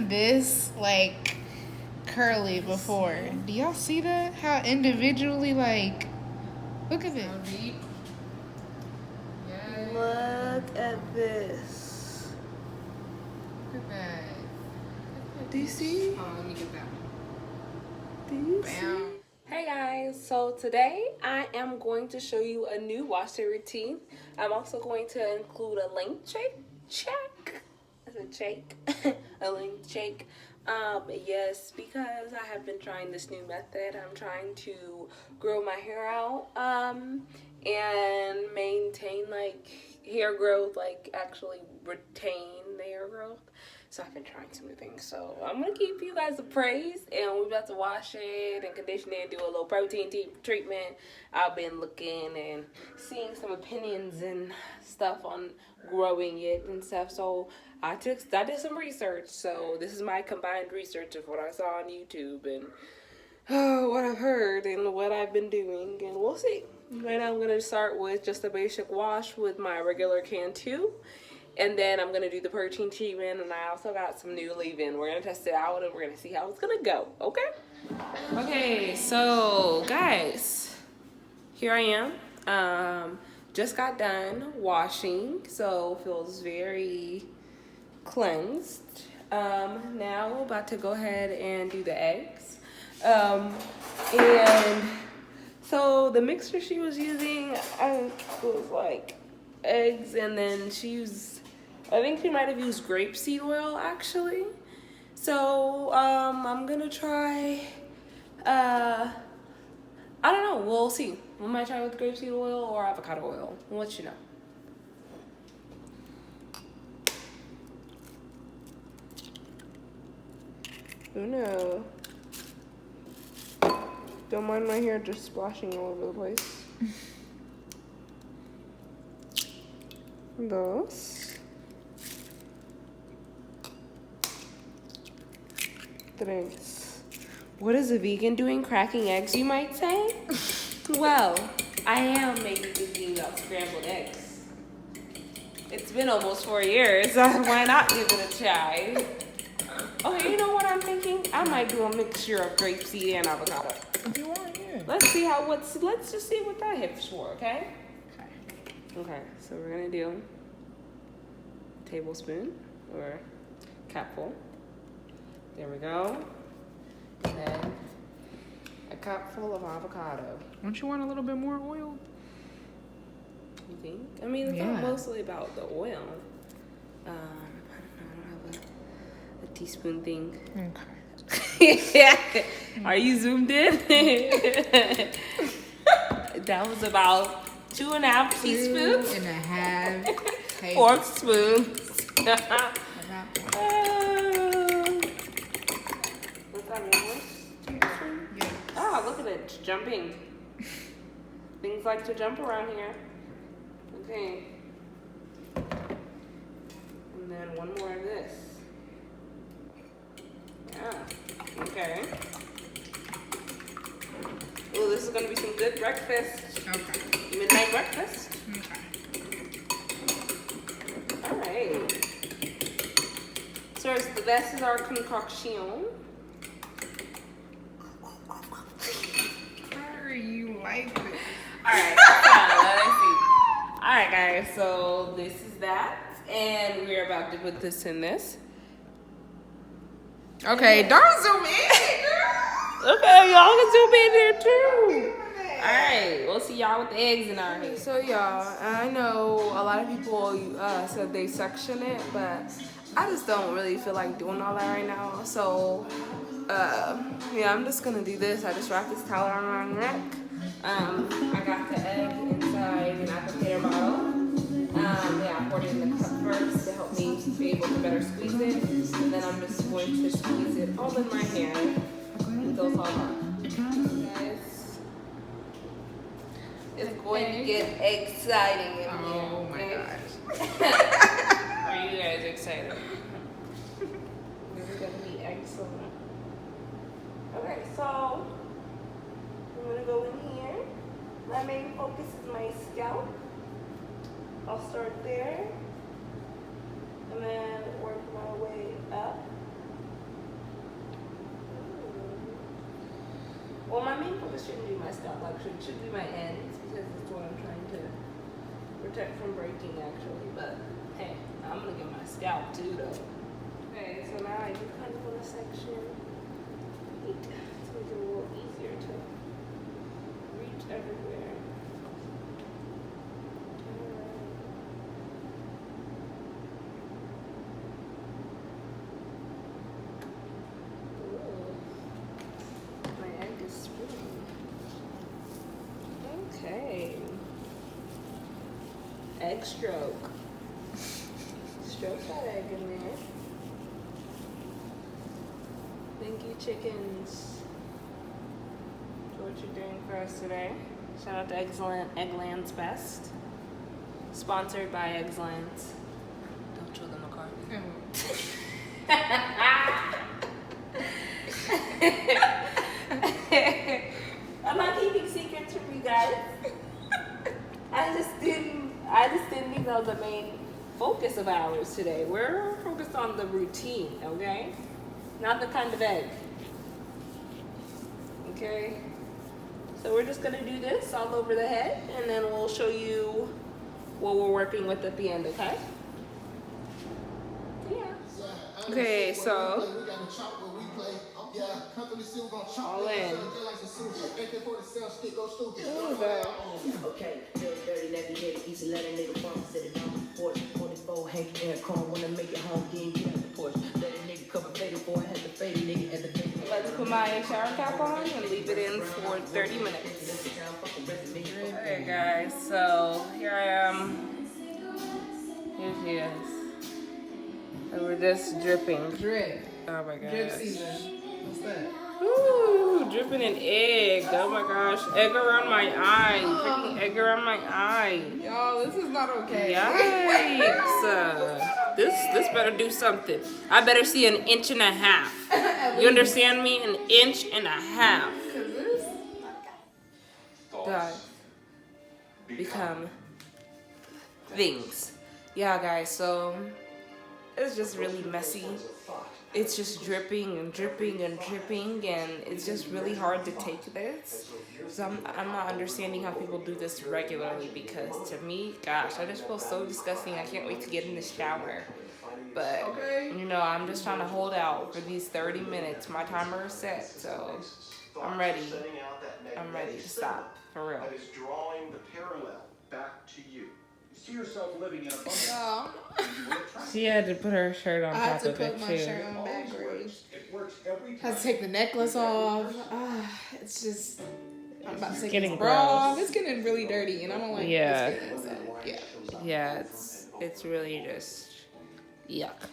seen this like curly before. Do y'all see that? How individually, like, look at it. Yes. Look at this. Look at that. Do you see? Oh, let me get that one. Do you see? Hey guys, so today I am going to show you a new wash day routine. I'm also going to include a length check. That's a shake. A length shake. Yes, because I have been trying this new method. I'm trying to grow my hair out and maintain like hair growth, like actually retain the hair growth. So I've been trying some new things. So I'm gonna keep you guys appraised, and we're about to wash it and condition it, do a little protein treatment. I've been looking and seeing some opinions and stuff on growing it and stuff. So I did some research. So this is my combined research of what I saw on YouTube and what I've heard and what I've been doing, and we'll see. Right now I'm gonna start with just a basic wash with my regular Cantu. And then I'm going to do the protein treatment, and I also got some new leave-in. We're going to test it out, and we're going to see how it's going to go, okay? Okay, so, guys, here I am. Just got done washing, so feels very cleansed. Now we're about to go ahead and do the eggs. And so the mixture she was using, I think was like eggs, and then I think she might have used grapeseed oil actually. So I'm gonna try. I don't know. We'll see. We might try with grapeseed oil or avocado oil. We'll let you know. Oh no! Don't mind my hair just splashing all over the place. Dos. 3. What is a vegan doing cracking eggs, you might say? Well, I am maybe thinking about scrambled eggs. It's been almost 4 years, so why not give it a try? Okay, you know what I'm thinking? I might do a mixture of grapeseed and avocado. If you want, yeah. Let's just see what that hits for, okay? Okay, so we're gonna do a tablespoon or cupful. There we go. And then a cup full of avocado. Don't you want a little bit more oil? You think? I mean, it's not mostly about the oil. I don't have a teaspoon thing. Okay. Are you zoomed in? That was about 2.5 teaspoons. 2.5 fork spoons. Oh, look at it, it's jumping. Things like to jump around here. Okay. And then one more of this. Yeah, okay. Oh, this is gonna be some good breakfast. Okay. Midnight breakfast. Okay. All right. So this is our concoction. You like this? All right, let's see. All right, guys. So this is that, and we're about to put this in this. Okay, don't zoom in, girl. Okay, y'all can zoom in there too. All right, we'll see y'all with the eggs in our hands. So y'all, I know a lot of people said they section it, but I just don't really feel like doing all that right now. So. Yeah, I'm just gonna do this. I just wrap this towel around my neck. I got the egg inside an applicator bottle. Yeah, I poured it in the cup first to help me be able to better squeeze it. And then I'm just going to squeeze it all in my hand until it's all done. Guys, it's going to get exciting in here. Oh my gosh. Are you guys excited? This is gonna be excellent. Okay, so I'm gonna go in here. My main focus is my scalp. I'll start there and then work my way up. Well, my main focus shouldn't be my scalp, actually. It should be my ends, because that's what I'm trying to protect from breaking, actually. But, hey, I'm going to get my scalp, too, though. Okay, so now I just kind of want a section to make it a little easier to reach everywhere. Okay. Egg stroke. Stroke that egg in there. Thank you, chickens, for what you're doing for us today. Shout out to Eggland's Best. Sponsored by Eggland's. Don't show them a card. I'm not keeping secrets from you guys. I just didn't think that was the main focus of ours today. We're focused on the routine, okay? Not the kind of egg. Okay? So we're just gonna do this all over the head, and then we'll show you what we're working with at the end, okay? Yeah. Okay, so all in. Okay, dirty, let me hit it, easy, let a nigga bump, sit it on the porch, 44, Hank, air cone, wanna make it home, get out the porch, let a nigga cover faded, boy, had the faded nigga at the faded. Let's put my shower cap on and leave it in for 30 minutes. Okay, guys, so here I am. Here she is. And we're just dripping. Drip. Oh my gosh. Drip season. What's that? Ooh, dripping in egg. Oh my gosh. Egg around my eye. Freaking egg around my eye. Y'all, this is not okay. Yikes. This better do something. I better see an inch and a half. You understand me? An inch and a half. Guys, become things. Yeah, guys, so it's just really messy. It's just dripping and dripping and dripping, and it's just really hard to take this. So I'm not understanding how people do this regularly, because to me, gosh, I just feel so disgusting. I can't wait to get in the shower. But, you know, I'm just trying to hold out for these 30 minutes. My timer is set, so I'm ready. I'm ready to stop, for real. That is drawing the parallel back to you. See yourself living in a bubble. She had to put her shirt on I had top to of it, put my too. shirt on backwards. It works every time. Had to take the necklace off. It's just, I'm about to take getting this bra off. gross. It's getting really dirty, and I don't like this feeling, so, yeah. Yeah, it's really just yuck.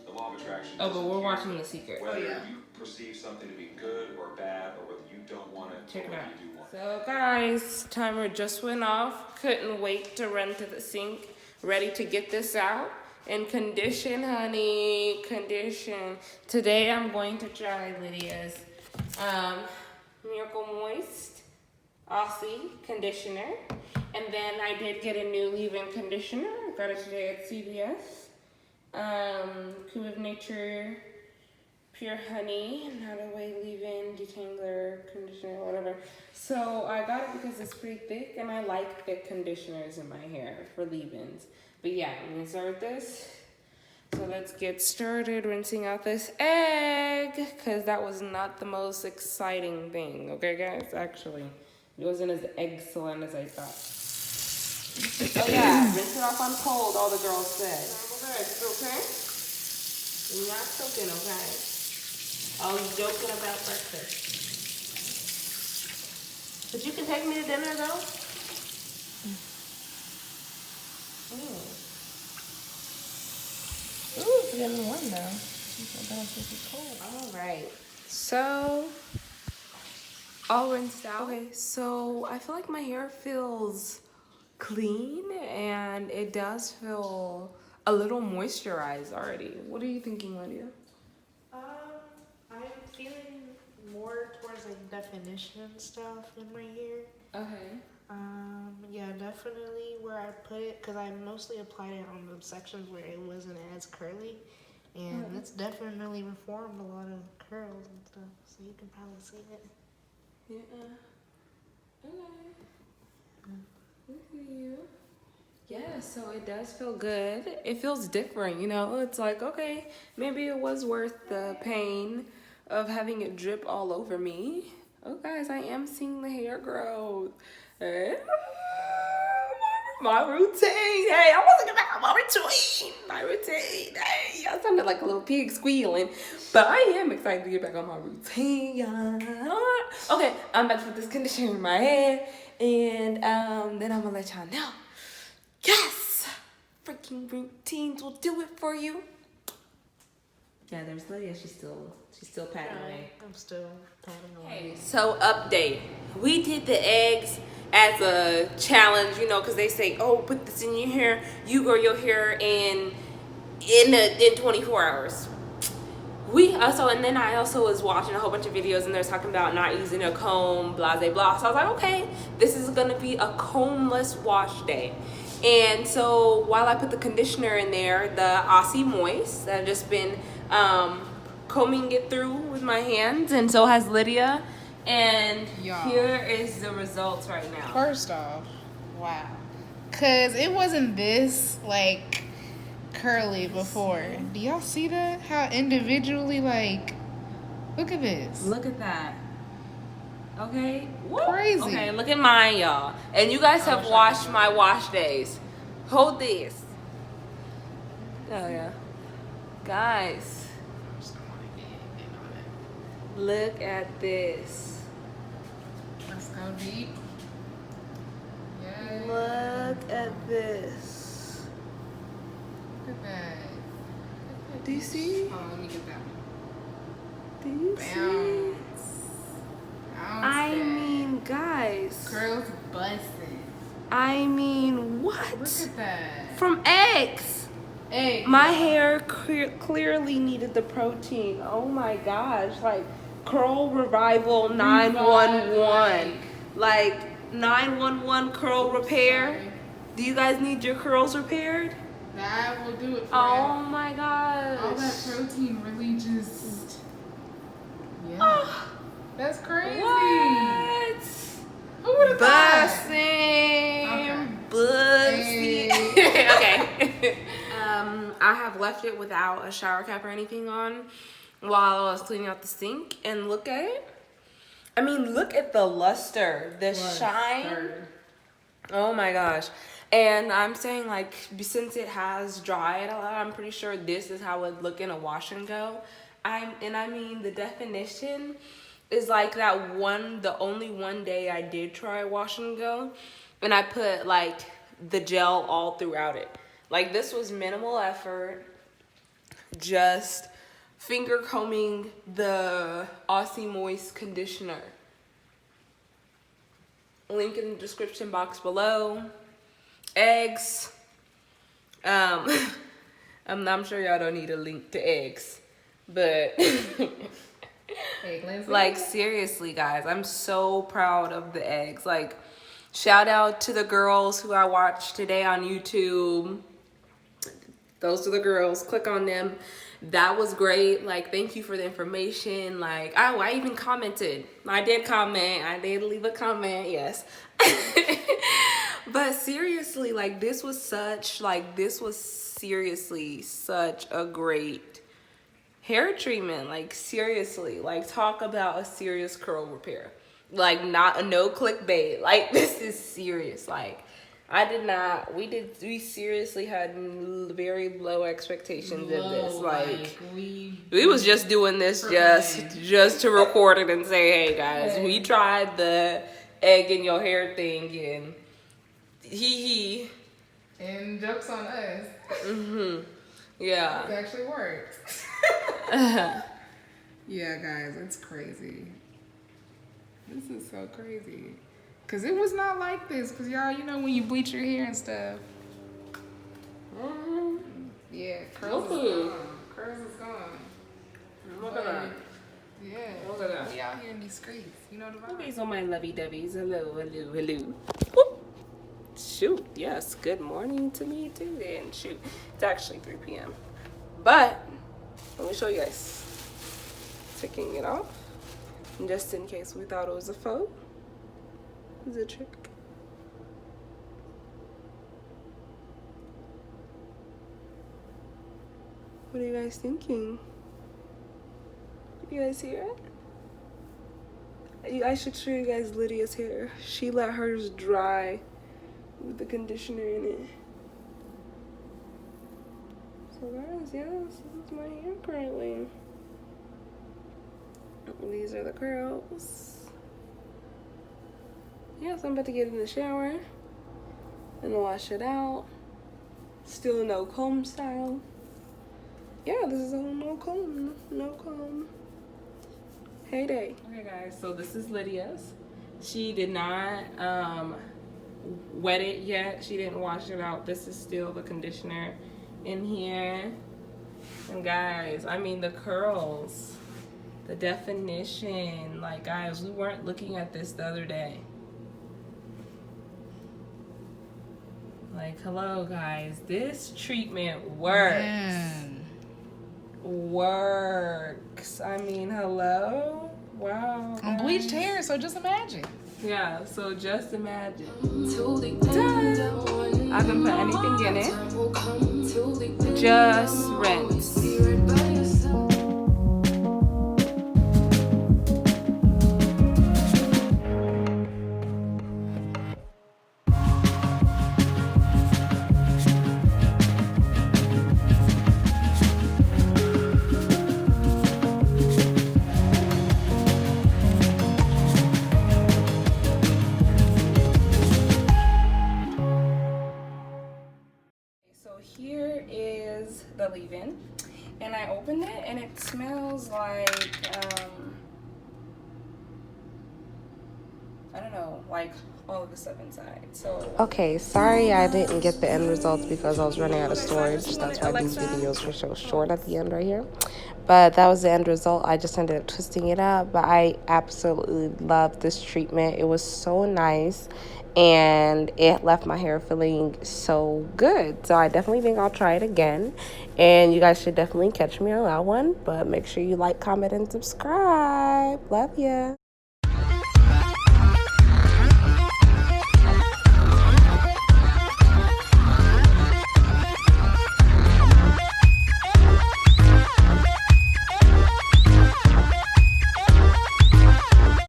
The law of attraction. Oh, but we're watching The Secret. Whether you perceive something to be good or bad, or whether you don't want it, Check it or out. you do want it. So guys, timer just went off. Couldn't wait to run to the sink. Ready to get this out and condition, honey. Condition. Today I'm going to try Lydia's Miracle Moist Aussie conditioner. And then I did get a new leave-in conditioner. I got it today at CVS. Coup of Nature Pure Honey, Not Away Leave-In Detangler Conditioner, whatever. So I got it because it's pretty thick, and I like thick conditioners in my hair for leave-ins. But yeah, I'm gonna start with this. So let's get started rinsing out this egg, because that was not the most exciting thing, okay guys? Actually, it wasn't as excellent as I thought. Oh yeah, rinse it off on cold, all the girls said. Okay, it's okay? You're not cooking, okay? I was joking about breakfast. But you can take me to dinner though? Ooh, it's getting warm now. Alright, so all rinsed out. Okay, so I feel like my hair feels clean, and it does feel a little moisturized already. What are you thinking, Lydia? I'm feeling more towards like definition stuff in my hair. Okay. Yeah, definitely where I put it, because I mostly applied it on the sections where it wasn't as curly, and it's definitely reformed a lot of curls and stuff, so you can probably see it. Yeah. Okay. Look at you. Yeah, so it does feel good. It feels different, you know? It's like, okay, maybe it was worth the pain of having it drip all over me. Oh, guys, I am seeing the hair growth. My routine. Hey, I wasn't about my routine. My routine. Hey, I sounded like a little pig squealing. But I am excited to get back on my routine. Okay, I'm about to put this conditioner in my hair. And then I'm going to let y'all know. Yes! Freaking routines will do it for you. Yeah, there's Lydia. She's still patting away. I'm still patting away. Hey, so update. We did the eggs as a challenge, you know, because they say, oh, put this in your hair. You grow your hair in 24 hours. And then I also was watching a whole bunch of videos and they're talking about not using a comb, blah, blah, blah. So I was like, okay, this is going to be a combless wash day. And so while I put the conditioner in there, the Aussie Moist, I've just been combing it through with my hands, and so has Lydia. And here is the results right now. First off, wow. Because it wasn't this, like, curly before. Do y'all see that? How individually, like, look at this. Look at that. Okay. Crazy. Okay, look at mine, y'all. And you guys have watched my wash days. Hold this. Oh, yeah. Guys. Look at this. Let's go deep. Yeah. Look at this. Look at that. Do you see? Oh, let me get that one. Do you see? I mean, guys. Curls busting. I mean, what? Look at that. From eggs. Eggs. My hair clearly needed the protein. Oh my gosh. Like, curl revival 911. Like 911 curl repair. Sorry. Do you guys need your curls repaired? That will do it for Oh you. my gosh. All that protein really just... Yeah. Oh, That's crazy. what? Who would have thought? Bussing. Hey. Okay. I have left it without a shower cap or anything on while I was cleaning out the sink, and look at it. I mean, look at the luster, the shine. Oh my gosh. And I'm saying, like, since it has dried a lot, I'm pretty sure this is how it would look in a wash and go. I mean, the definition is like that one, the only one day I did try wash and go, and I put like the gel all throughout it. Like, this was minimal effort, just finger combing the Aussie Moist conditioner. Link in the description box below. Eggs. I'm sure y'all don't need a link to eggs, but like, seriously, guys, I'm so proud of the eggs. Like, shout out to the girls who I watched today on YouTube. Those are the girls. Click on them. That was great. Like, thank you for the information. Like, oh, I even commented. I did comment. I did leave a comment. Yes. But seriously, like, this was seriously such a great hair treatment. Like, seriously, like, talk about a serious curl repair. Like, no clickbait. Like, this is serious. Like, we seriously had very low expectations of this. Like we was just doing this just to record it and say, hey guys, we tried the egg in your hair thing, and and jokes on us. Yeah. It actually worked. Yeah, guys, it's crazy. This is so crazy. Cause it was not like this. Cause y'all, you know, when you bleach your hair and stuff. Yeah, curls is gone. Curls is gone. Look at that. Yeah. Look at that. We out here in these streets. You know the vibe. Okay, so my lovey-doveys. Hello. Whoop. Shoot, yes. Good morning to me too then. Shoot. It's actually 3 p.m. But let me show you guys. taking it off. And just in case we thought it was a faux. It's a trick. What are you guys thinking? You guys hear it? I should show you guys Lydia's hair. She let hers dry with the conditioner in it. So guys, yes, this is my hair currently. These are the curls. Yes, I'm about to get in the shower and wash it out. Still no comb style. Yeah, this is all no comb, no comb. Heyday. Okay guys, so this is Lydia's. She did not wet it yet. She didn't wash it out. This is still the conditioner in here. And guys, I mean the curls, the definition. Like guys, we weren't looking at this the other day. Like hello guys, this treatment works. Man. Works. I mean, hello? Wow. On bleached hair, so just imagine. Yeah, so just imagine. Done. I haven't put anything in it. Just rinse. Here is the leave-in, and I opened it and it smells like I don't know, like all of the stuff inside. So okay, sorry I didn't get the end results because I was running out of storage. That's why these videos were so short at the end right here. But that was the end result. I just ended up twisting it up, but I absolutely loved this treatment. It was so nice and it left my hair feeling so good. So I definitely think I'll try it again, and you guys should definitely catch me on that one. But make sure you like, comment, and subscribe. Love ya.